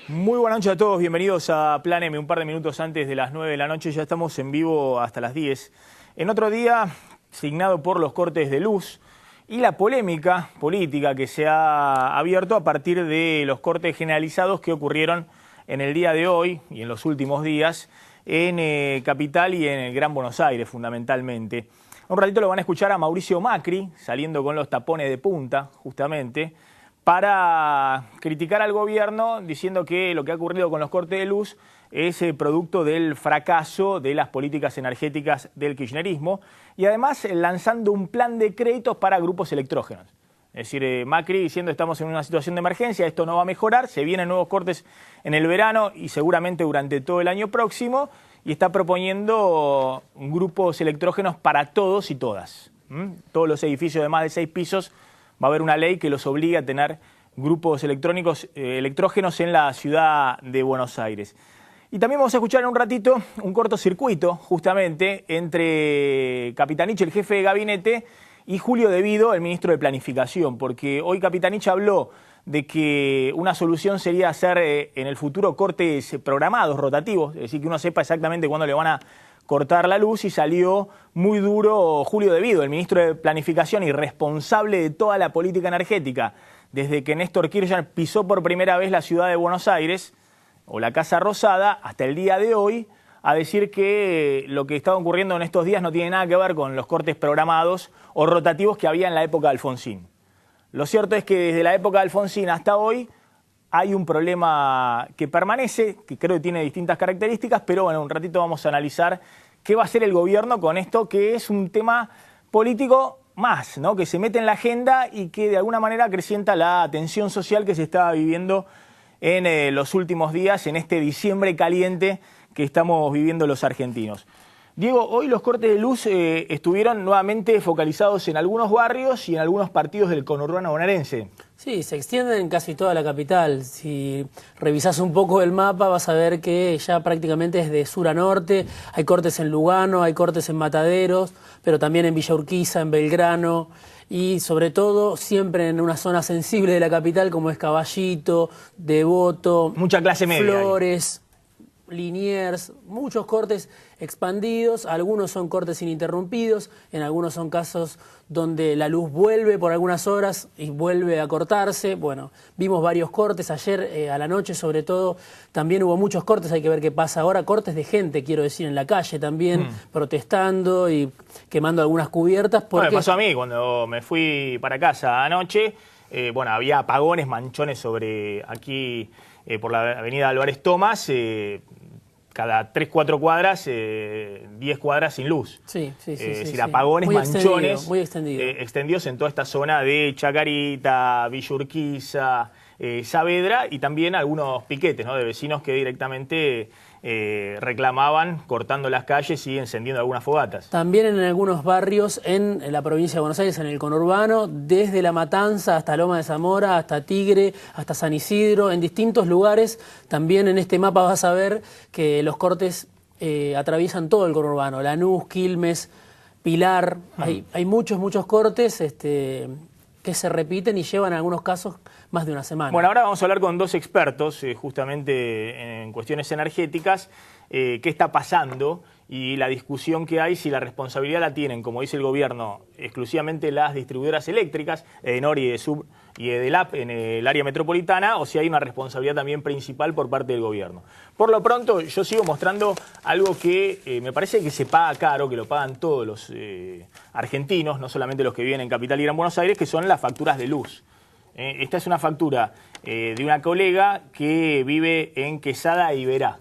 Muy buenas noches a todos, bienvenidos a Plan M, un par de minutos antes de las 9 de la noche, ya estamos en vivo hasta las 10. En otro día, signado por los cortes de luz y la polémica política que se ha abierto a partir de los cortes generalizados que ocurrieron en el día de hoy y en los últimos días en Capital y en el Gran Buenos Aires, fundamentalmente. Un ratito lo van a escuchar a Mauricio Macri, saliendo con los tapones de punta, justamente, para criticar al gobierno, diciendo que lo que ha ocurrido con los cortes de luz es producto del fracaso de las políticas energéticas del kirchnerismo y además lanzando un plan de créditos para grupos electrógenos. Es decir, Macri diciendo estamos en una situación de emergencia, esto no va a mejorar, se vienen nuevos cortes en el verano y seguramente durante todo el año próximo, y está proponiendo grupos electrógenos para todos y todas. Todos los edificios de más de 6 pisos va a haber una ley que los obligue a tener grupos electrógenos en la ciudad de Buenos Aires. Y también vamos a escuchar en un ratito un cortocircuito, justamente, entre Capitanich, el jefe de gabinete, y Julio De Vido, el ministro de Planificación, porque hoy Capitanich habló de que una solución sería hacer en el futuro cortes programados, rotativos, es decir, que uno sepa exactamente cuándo le van a cortar la luz, y salió muy duro Julio De Vido, el ministro de Planificación y responsable de toda la política energética, desde que Néstor Kirchner pisó por primera vez la ciudad de Buenos Aires, o la Casa Rosada, hasta el día de hoy, a decir que lo que estaba ocurriendo en estos días no tiene nada que ver con los cortes programados o rotativos que había en la época de Alfonsín. Lo cierto es que desde la época de Alfonsín hasta hoy hay un problema que permanece, que creo que tiene distintas características, pero bueno, un ratito vamos a analizar qué va a hacer el gobierno con esto, que es un tema político más, ¿no?, que se mete en la agenda y que de alguna manera acrecienta la tensión social que se está viviendo en los últimos días, en este diciembre caliente que estamos viviendo los argentinos. Diego, hoy los cortes de luz estuvieron nuevamente focalizados en algunos barrios y en algunos partidos del conurbano bonaerense. Sí, se extienden en casi toda la capital. Si revisás un poco el mapa vas a ver que ya prácticamente es de sur a norte. Hay cortes en Lugano, hay cortes en Mataderos, pero también en Villa Urquiza, en Belgrano, y sobre todo siempre en una zona sensible de la capital como es Caballito, Devoto, mucha clase media, Flores, Liniers, muchos cortes expandidos, algunos son cortes ininterrumpidos, en algunos son casos donde la luz vuelve por algunas horas y vuelve a cortarse. Bueno, vimos varios cortes ayer a la noche, sobre todo también hubo muchos cortes, hay que ver qué pasa ahora, cortes de gente, quiero decir, en la calle también, protestando y quemando algunas cubiertas. Porque... No, me pasó a mí cuando me fui para casa anoche, bueno, había apagones, manchones sobre aquí por la avenida Álvarez Thomas, cada 3-4 cuadras, 10 cuadras sin luz. Sí. Es decir, apagones, muy manchones muy extendido. Extendidos en toda esta zona de Chacarita, Villa Urquiza, Saavedra, y también algunos piquetes, ¿no?, de vecinos que directamente reclamaban cortando las calles y encendiendo algunas fogatas. También en algunos barrios en la provincia de Buenos Aires, en el conurbano, desde La Matanza hasta Loma de Zamora, hasta Tigre, hasta San Isidro, en distintos lugares. También en este mapa vas a ver que los cortes atraviesan todo el conurbano, Lanús, Quilmes, Pilar. Hay muchos cortes que se repiten y llevan en algunos casos más de una semana. Bueno, ahora vamos a hablar con dos expertos justamente en cuestiones energéticas, qué está pasando y la discusión que hay, si la responsabilidad la tienen, como dice el gobierno, exclusivamente las distribuidoras eléctricas, Edenor y Edesur y Edelap en el área metropolitana, o si hay una responsabilidad también principal por parte del gobierno. Por lo pronto, yo sigo mostrando algo que me parece que se paga caro, que lo pagan todos los argentinos, no solamente los que viven en Capital y Gran Buenos Aires, que son las facturas de luz. Esta es una factura de una colega que vive en Quesada y Iberá.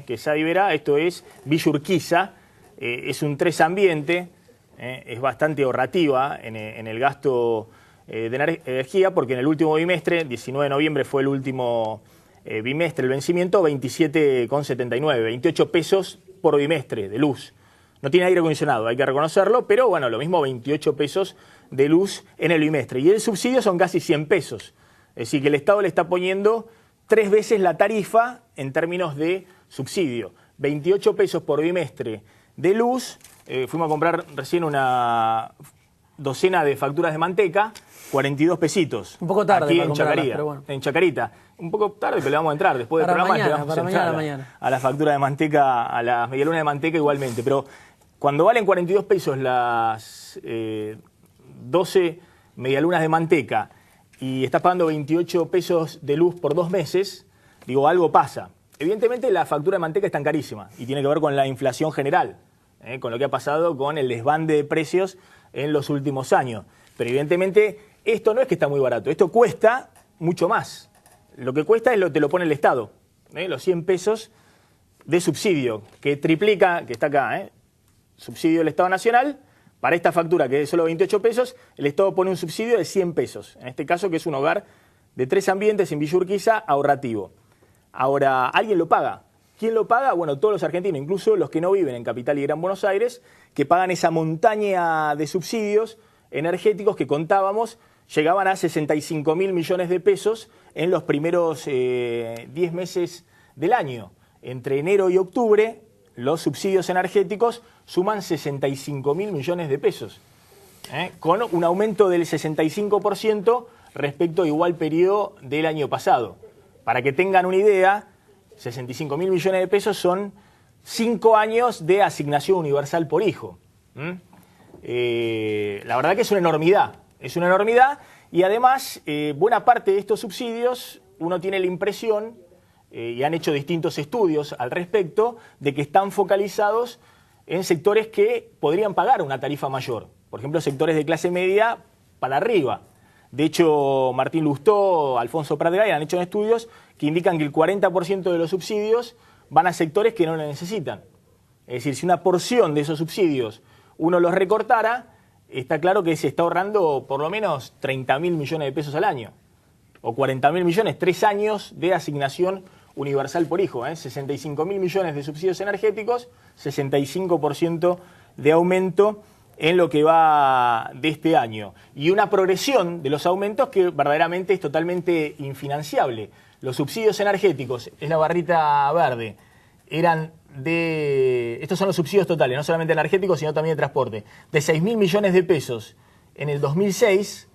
Quesada y Iberá, esto es Villa Urquiza, es un 3 ambiente, es bastante ahorrativa en el gasto de energía, porque en el último bimestre, 19 de noviembre fue el último bimestre, el vencimiento, 27,79, 28 pesos por bimestre de luz. No tiene aire acondicionado, hay que reconocerlo, pero bueno, lo mismo, 28 pesos de luz en el bimestre. Y el subsidio son casi 100 pesos. Es decir, que el Estado le está poniendo 3 veces la tarifa en términos de subsidio. 28 pesos por bimestre de luz. Fuimos a comprar recién una docena de facturas de manteca, 42 pesitos. Un poco tarde aquí para en comprarlas, Chacarita, pero bueno. En Chacarita. Un poco tarde, pero le vamos a entrar. Después del Para programa mañana, le vamos para a entrar mañana. a la factura de manteca, a la medialuna de manteca igualmente. Pero cuando valen 42 pesos las 12 medialunas de manteca y estás pagando 28 pesos de luz por 2 meses, digo, algo pasa. Evidentemente la factura de manteca es tan carísima y tiene que ver con la inflación general, con lo que ha pasado con el desbande de precios en los últimos años. Pero evidentemente esto no es que está muy barato, esto cuesta mucho más. Lo que cuesta te lo pone el Estado, los 100 pesos de subsidio, que triplica, que está acá, subsidio del Estado Nacional. Para esta factura, que es solo 28 pesos, el Estado pone un subsidio de 100 pesos. En este caso, que es un hogar de 3 ambientes en Villa Urquiza, ahorrativo. Ahora, ¿alguien lo paga? ¿Quién lo paga? Bueno, todos los argentinos, incluso los que no viven en Capital y Gran Buenos Aires, que pagan esa montaña de subsidios energéticos que contábamos, llegaban a 65.000 millones de pesos en los primeros 10 meses del año. Entre enero y octubre, los subsidios energéticos suman 65.000 millones de pesos, con un aumento del 65% respecto a igual periodo del año pasado. Para que tengan una idea, 65.000 millones de pesos son 5 años de asignación universal por hijo. La verdad que es una enormidad y además buena parte de estos subsidios uno tiene la impresión, y han hecho distintos estudios al respecto, de que están focalizados en sectores que podrían pagar una tarifa mayor. Por ejemplo, sectores de clase media para arriba. De hecho, Martín Lustó, Alfonso Pratgay han hecho estudios que indican que el 40% de los subsidios van a sectores que no lo necesitan. Es decir, si una porción de esos subsidios uno los recortara, está claro que se está ahorrando por lo menos 30.000 millones de pesos al año. O 40.000 millones, 3 años de asignación universal por hijo, 65.000 millones de subsidios energéticos, 65% de aumento en lo que va de este año. Y una progresión de los aumentos que verdaderamente es totalmente infinanciable. Los subsidios energéticos, es la barrita verde, estos son los subsidios totales, no solamente energéticos, sino también de transporte, de 6.000 millones de pesos en el 2006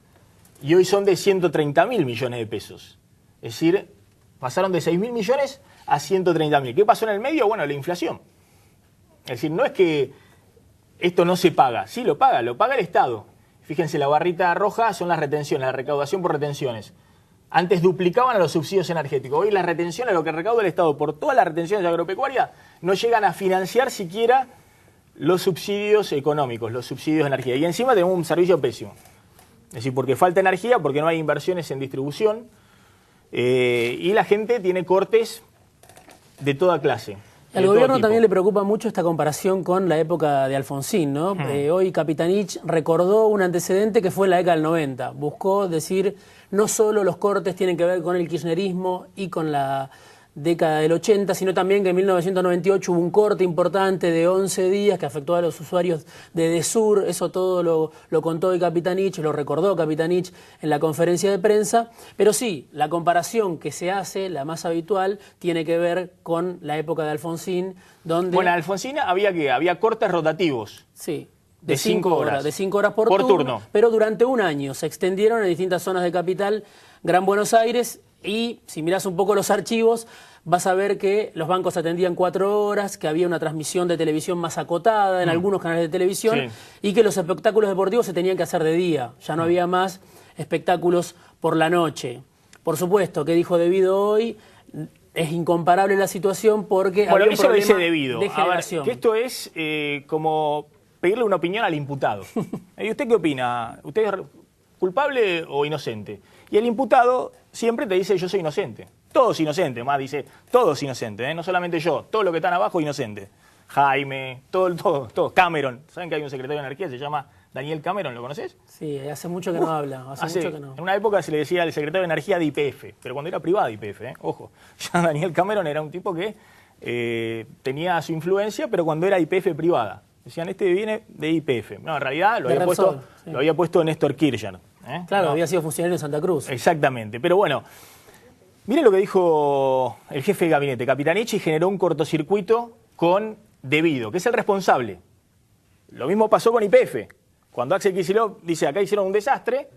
y hoy son de 130.000 millones de pesos. Es decir, pasaron de 6.000 millones a 130.000. ¿Qué pasó en el medio? Bueno, la inflación. Es decir, no es que esto no se paga. Sí, lo paga el Estado. Fíjense, la barrita roja son las retenciones, la recaudación por retenciones. Antes duplicaban a los subsidios energéticos. Hoy las retenciones, lo que recauda el Estado por todas las retenciones agropecuarias, no llegan a financiar siquiera los subsidios económicos, los subsidios de energía. Y encima tenemos un servicio pésimo. Es decir, porque falta energía, porque no hay inversiones en distribución, y la gente tiene cortes de toda clase. Al gobierno también le preocupa mucho esta comparación con la época de Alfonsín, ¿no? Hoy Capitanich recordó un antecedente que fue en la década del 90. Buscó decir, no solo los cortes tienen que ver con el kirchnerismo y con la década del 80, sino también que en 1998 hubo un corte importante de 11 días que afectó a los usuarios de Desur. Eso todo lo contó hoy Capitanich, lo recordó Capitanich en la conferencia de prensa. Pero sí, la comparación que se hace, la más habitual, tiene que ver con la época de Alfonsín, donde... Bueno, en Alfonsín había cortes rotativos. Sí. De 5 horas. De 5 horas por turno. Pero durante un año se extendieron en distintas zonas de Capital, Gran Buenos Aires, y si mirás un poco los archivos, vas a ver que los bancos atendían 4 horas, que había una transmisión de televisión más acotada en algunos canales de televisión, y que los espectáculos deportivos se tenían que hacer de día. Ya no había más espectáculos por la noche. Por supuesto, que dijo Devido hoy, es incomparable la situación porque había un problema de generación. A ver, que esto es como pedirle una opinión al imputado. ¿Y usted qué opina? ¿Usted es culpable o inocente? Y el imputado siempre te dice, yo soy inocente. Todos inocentes, más dice, todos inocentes, no solamente yo, todos los que están abajo inocentes. Jaime, todo. Cameron, ¿saben que hay un secretario de Energía? Se llama Daniel Cameron, ¿lo conoces? Sí, hace mucho que no habla, hace mucho que no. En una época se le decía al secretario de Energía de YPF, pero cuando era privada de YPF, ojo. Ya Daniel Cameron era un tipo que tenía su influencia, pero cuando era YPF privada. Decían, este viene de YPF. No, en realidad lo había puesto Néstor Kirchner. Claro, había sido funcionario en Santa Cruz. Exactamente, pero bueno, miren lo que dijo el jefe de gabinete, Capitanich, y generó un cortocircuito con Devido, que es el responsable. Lo mismo pasó con YPF. Cuando Axel Kicillof dice acá hicieron un desastre,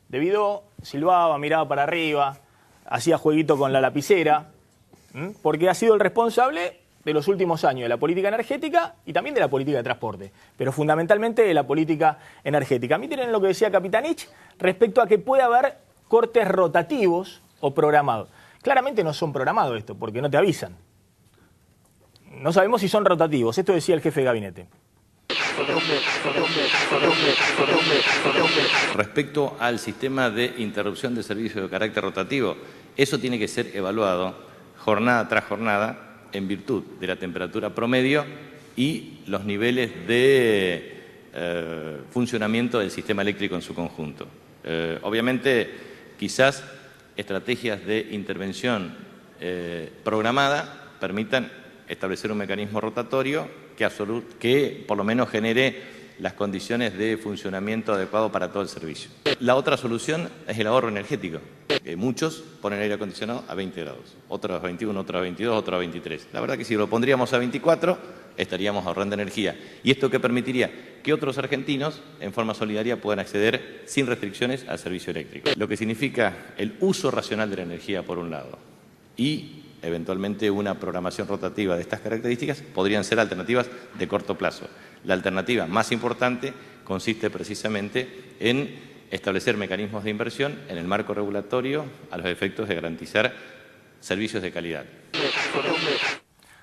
debido silbaba, miraba para arriba, hacía jueguito con la lapicera, porque ha sido el responsable de los últimos años de la política energética y también de la política de transporte, pero fundamentalmente de la política energética. Miren lo que decía Capitanich respecto a que puede haber cortes rotativos o programados. Claramente no son programados esto, porque no te avisan. No sabemos si son rotativos, esto decía el jefe de gabinete. Respecto al sistema de interrupción de servicio de carácter rotativo, eso tiene que ser evaluado jornada tras jornada en virtud de la temperatura promedio y los niveles de funcionamiento del sistema eléctrico en su conjunto. Obviamente, quizás estrategias de intervención programada permitan establecer un mecanismo rotatorio que por lo menos genere las condiciones de funcionamiento adecuado para todo el servicio. La otra solución es el ahorro energético. Muchos ponen aire acondicionado a 20 grados, otros a 21, otros a 22, otros a 23. La verdad que si lo pondríamos a 24, estaríamos ahorrando energía. ¿Y esto qué permitiría? Que otros argentinos, en forma solidaria, puedan acceder sin restricciones al servicio eléctrico. Lo que significa el uso racional de la energía, por un lado, y eventualmente una programación rotativa de estas características podrían ser alternativas de corto plazo. La alternativa más importante consiste precisamente en establecer mecanismos de inversión en el marco regulatorio a los efectos de garantizar servicios de calidad.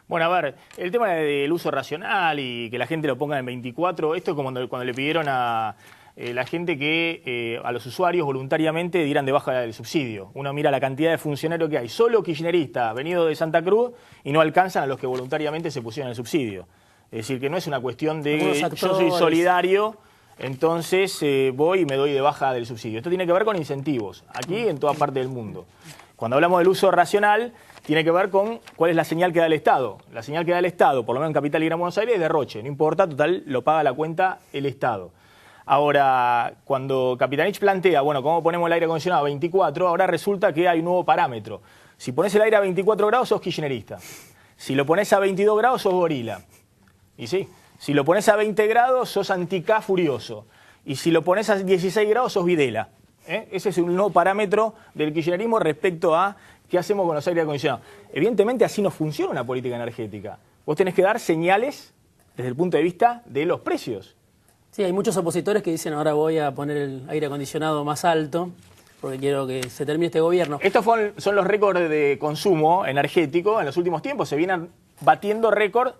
Bueno, a ver, el tema del uso racional y que la gente lo ponga en 24, esto es como cuando le pidieron a la gente que a los usuarios voluntariamente dieran de baja el subsidio. Uno mira la cantidad de funcionarios que hay, solo kirchneristas, venidos de Santa Cruz, y no alcanzan a los que voluntariamente se pusieron el subsidio. Es decir, que no es una cuestión de yo soy solidario, entonces voy y me doy de baja del subsidio. Esto tiene que ver con incentivos, aquí y en toda parte del mundo. Cuando hablamos del uso racional, tiene que ver con cuál es la señal que da el Estado. La señal que da el Estado, por lo menos en Capital y Gran Buenos Aires, es derroche. No importa, total, lo paga la cuenta el Estado. Ahora, cuando Capitanich plantea, bueno, ¿cómo ponemos el aire acondicionado a 24? Ahora resulta que hay un nuevo parámetro. Si pones el aire a 24 grados, sos kirchnerista. Si lo pones a 22 grados, sos gorila. Y sí, si lo pones a 20 grados, sos anticá furioso. Y si lo pones a 16 grados, sos Videla. Ese es un nuevo parámetro del kirchnerismo respecto a qué hacemos con los aires acondicionados. Evidentemente, así no funciona una política energética. Vos tenés que dar señales desde el punto de vista de los precios. Sí, hay muchos opositores que dicen ahora voy a poner el aire acondicionado más alto porque quiero que se termine este gobierno. Estos son los récords de consumo energético en los últimos tiempos. Se vienen batiendo récord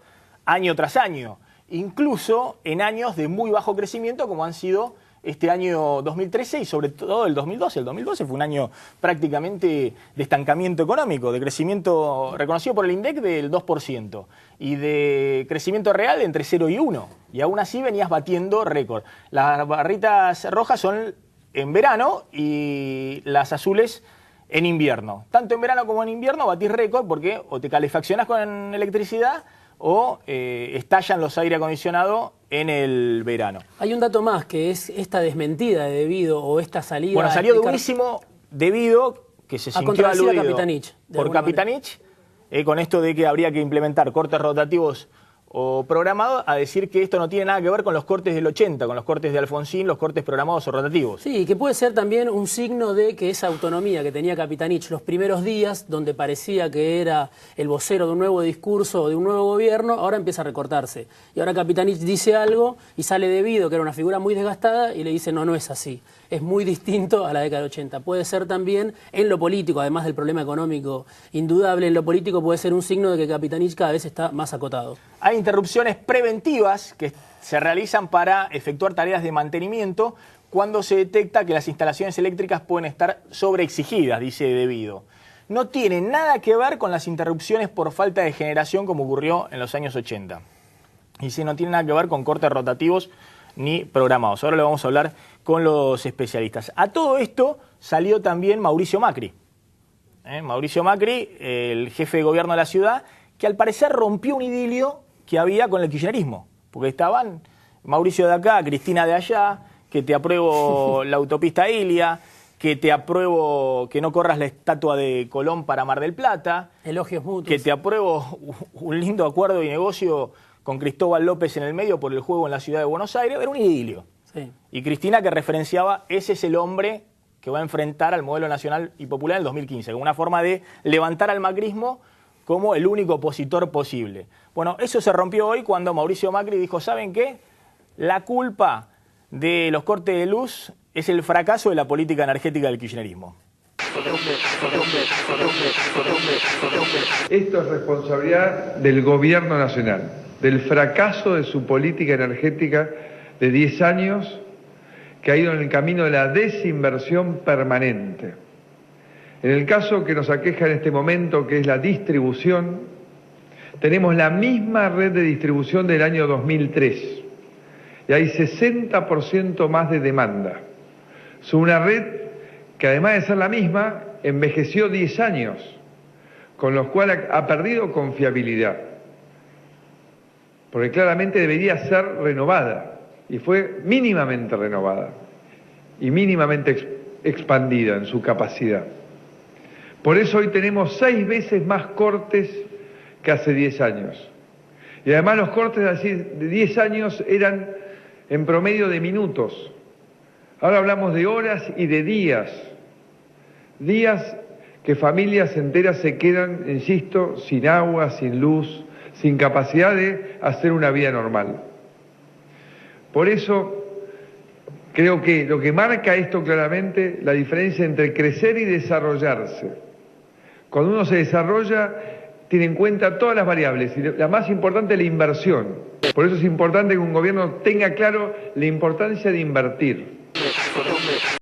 año tras año, incluso en años de muy bajo crecimiento como han sido este año 2013 y sobre todo el 2012. El 2012 fue un año prácticamente de estancamiento económico, de crecimiento reconocido por el INDEC del 2% y de crecimiento real entre 0 y 1. Y aún así venías batiendo récord. Las barritas rojas son en verano y las azules en invierno. Tanto en verano como en invierno batís récord porque o te calefaccionás con electricidad o estallan los aire acondicionados en el verano. Hay un dato más, que es esta desmentida de Debido o esta salida... Bueno, salió durísimo Debido, que se sintió aludido por Capitanich, con esto de que habría que implementar cortes rotativos o programados, a decir que esto no tiene nada que ver con los cortes del 80, con los cortes de Alfonsín, los cortes programados o rotativos. Sí, que puede ser también un signo de que esa autonomía que tenía Capitanich los primeros días, donde parecía que era el vocero de un nuevo discurso o de un nuevo gobierno, ahora empieza a recortarse. Y ahora Capitanich dice algo y sale Debido, que era una figura muy desgastada, y le dice no, no es así. Es muy distinto a la década del 80. Puede ser también en lo político, además del problema económico indudable, en lo político puede ser un signo de que Capitanich cada vez está más acotado. Hay interrupciones preventivas que se realizan para efectuar tareas de mantenimiento cuando se detecta que las instalaciones eléctricas pueden estar sobreexigidas, dice Debido. No tiene nada que ver con las interrupciones por falta de generación como ocurrió en los años 80. Y si no tiene nada que ver con cortes rotativos ni programados. Ahora lo vamos a hablar con los especialistas. A todo esto salió también Mauricio Macri. Mauricio Macri, el jefe de gobierno de la ciudad, que al parecer rompió un idilio que había con el kirchnerismo. Porque estaban Mauricio de acá, Cristina de allá, que te apruebo la autopista Ilia, que te apruebo que no corras la estatua de Colón para Mar del Plata. Elogios mutuos. Que te apruebo un lindo acuerdo y negocio con Cristóbal López en el medio por el juego en la ciudad de Buenos Aires. Era un idilio. Sí. Y Cristina, que referenciaba, ese es el hombre que va a enfrentar al modelo nacional y popular en el 2015, como una forma de levantar al macrismo como el único opositor posible. Bueno, eso se rompió hoy cuando Mauricio Macri dijo, ¿saben qué? La culpa de los cortes de luz es el fracaso de la política energética del kirchnerismo. Esto es responsabilidad del gobierno nacional, del fracaso de su política energética de 10 años, que ha ido en el camino de la desinversión permanente. En el caso que nos aqueja en este momento, que es la distribución, tenemos la misma red de distribución del año 2003 y hay 60% más de demanda. Es una red que, además de ser la misma, envejeció 10 años, con lo cual ha perdido confiabilidad, porque claramente debería ser renovada, y fue mínimamente renovada y mínimamente expandida en su capacidad. Por eso hoy tenemos 6 veces más cortes que hace 10 años. Y además los cortes de 10 años eran en promedio de minutos. Ahora hablamos de horas y de días. Días que familias enteras se quedan, insisto, sin agua, sin luz, sin capacidad de hacer una vida normal. Por eso creo que lo que marca esto claramente, la diferencia entre crecer y desarrollarse. Cuando uno se desarrolla, tiene en cuenta todas las variables y la más importante es la inversión. Por eso es importante que un gobierno tenga claro la importancia de invertir.